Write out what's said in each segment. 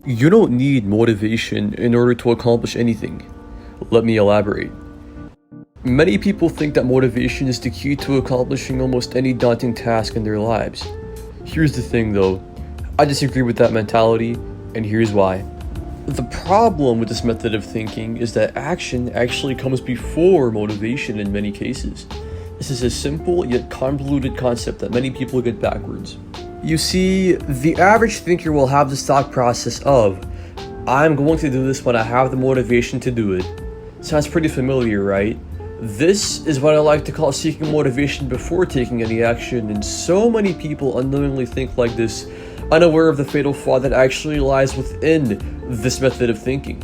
You don't need motivation in order to accomplish anything. Let me elaborate. Many people think that motivation is the key to accomplishing almost any daunting task in their lives. Here's the thing though, I disagree with that mentality, and here's why. The problem with this method of thinking is that action actually comes before motivation in many cases. This is a simple yet convoluted concept that many people get backwards. You see, the average thinker will have this thought process of, I'm going to do this when I have the motivation to do it. Sounds pretty familiar, right? This is what I like to call seeking motivation before taking any action, and so many people unknowingly think like this, unaware of the fatal flaw that actually lies within this method of thinking.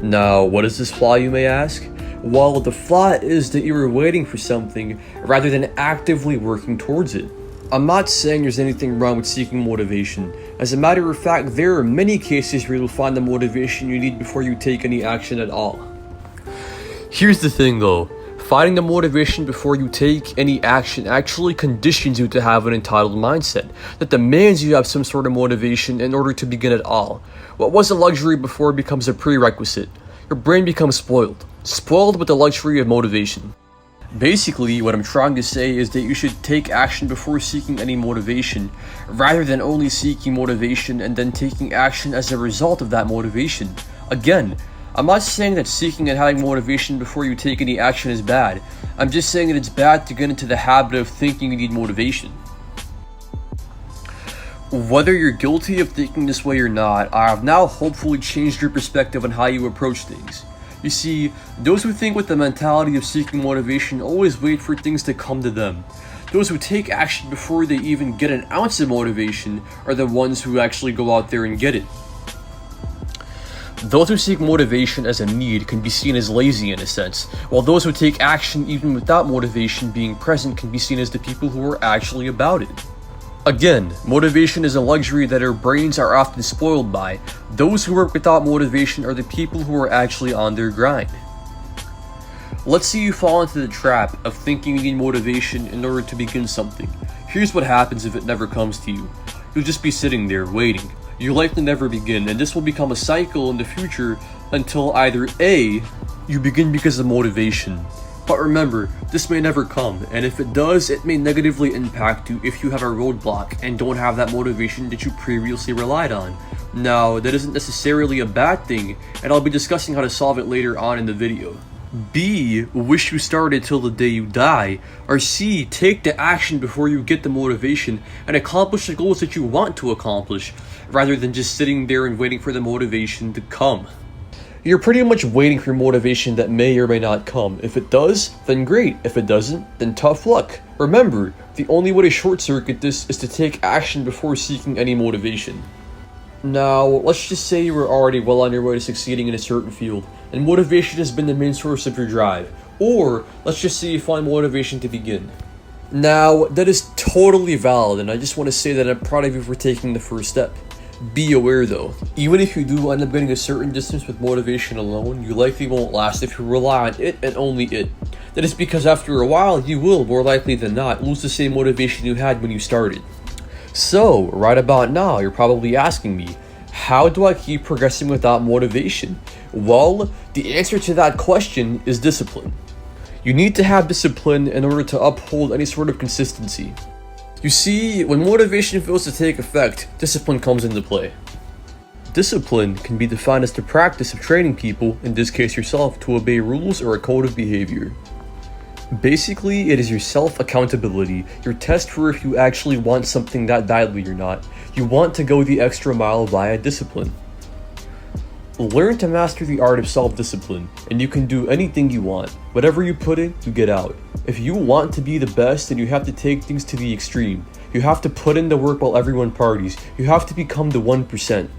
Now, what is this flaw, you may ask? Well, the flaw is that you are waiting for something rather than actively working towards it. I'm not saying there's anything wrong with seeking motivation. As a matter of fact, there are many cases where you'll find the motivation you need before you take any action at all. Here's the thing though, finding the motivation before you take any action actually conditions you to have an entitled mindset that demands you have some sort of motivation in order to begin at all. What was a luxury before becomes a prerequisite. Your brain becomes spoiled with the luxury of motivation. Basically, what I'm trying to say is that you should take action before seeking any motivation, rather than only seeking motivation and then taking action as a result of that motivation. Again, I'm not saying that seeking and having motivation before you take any action is bad. I'm just saying that it's bad to get into the habit of thinking you need motivation. Whether you're guilty of thinking this way or not, I have now hopefully changed your perspective on how you approach things. You see, those who think with the mentality of seeking motivation always wait for things to come to them. Those who take action before they even get an ounce of motivation are the ones who actually go out there and get it. Those who seek motivation as a need can be seen as lazy in a sense, while those who take action even without motivation being present can be seen as the people who are actually about it. Again, motivation is a luxury that our brains are often spoiled by. Those who work without motivation are the people who are actually on their grind. Let's say you fall into the trap of thinking you need motivation in order to begin something. Here's what happens if it never comes to you. You'll just be sitting there waiting. You'll likely never begin, and this will become a cycle in the future until either A, you begin because of motivation. But remember, this may never come, and if it does, it may negatively impact you if you have a roadblock and don't have that motivation that you previously relied on. Now, that isn't necessarily a bad thing, and I'll be discussing how to solve it later on in the video. B, wish you started till the day you die. Or C, take the action before you get the motivation and accomplish the goals that you want to accomplish, rather than just sitting there and waiting for the motivation to come. You're pretty much waiting for motivation that may or may not come. If it does, then great. If it doesn't, then tough luck. Remember, the only way to short circuit this is to take action before seeking any motivation. Now, let's just say you were already well on your way to succeeding in a certain field, and motivation has been the main source of your drive. Or, let's just say you find motivation to begin. Now, that is totally valid, and I just want to say that I'm proud of you for taking the first step. Be aware though, even if you do end up getting a certain distance with motivation alone, you likely won't last if you rely on it and only it. That is because after a while, you will, more likely than not, lose the same motivation you had when you started. So, right about now, you're probably asking me, how do I keep progressing without motivation? Well, the answer to that question is discipline. You need to have discipline in order to uphold any sort of consistency. You see, when motivation fails to take effect, discipline comes into play. Discipline can be defined as the practice of training people, in this case yourself, to obey rules or a code of behavior. Basically, it is your self-accountability, your test for if you actually want something that badly or not. You want to go the extra mile via discipline. Learn to master the art of self-discipline, and you can do anything you want. Whatever you put in, you get out. If you want to be the best, then you have to take things to the extreme. You have to put in the work while everyone parties. You have to become the 1%.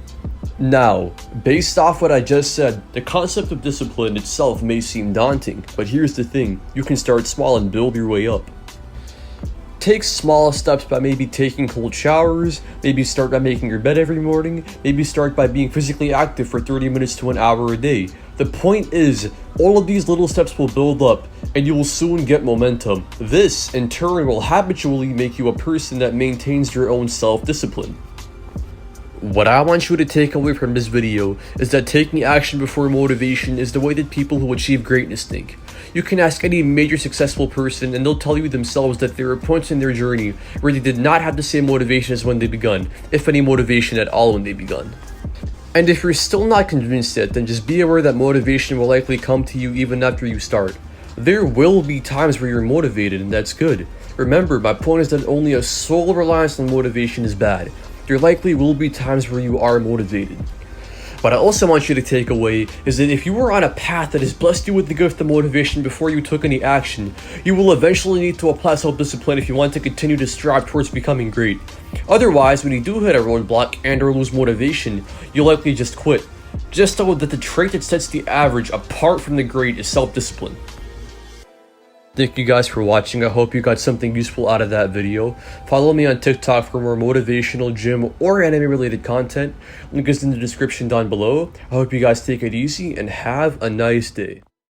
Now, based off what I just said, the concept of discipline itself may seem daunting, but here's the thing, you can start small and build your way up. Take small steps by maybe taking cold showers, maybe start by making your bed every morning, maybe start by being physically active for 30 minutes to an hour a day. The point is, all of these little steps will build up, and you will soon get momentum. This, in turn, will habitually make you a person that maintains your own self-discipline. What I want you to take away from this video is that taking action before motivation is the way that people who achieve greatness think. You can ask any major successful person and they'll tell you themselves that there are points in their journey where they did not have the same motivation as when they begun, if any motivation at all when they begun. And if you're still not convinced yet, then just be aware that motivation will likely come to you even after you start. There will be times where you're motivated, and that's good. Remember, my point is that only a sole reliance on motivation is bad. There likely will be times where you are motivated. What I also want you to take away is that if you were on a path that has blessed you with the gift of motivation before you took any action, you will eventually need to apply self-discipline if you want to continue to strive towards becoming great. Otherwise, when you do hit a roadblock and or lose motivation, you'll likely just quit. Just know that the trait that sets the average apart from the great is self-discipline. Thank you guys for watching. I hope you got something useful out of that video. Follow me on TikTok for more motivational, gym, or anime related content. Link is in the description down below. I hope you guys take it easy and have a nice day.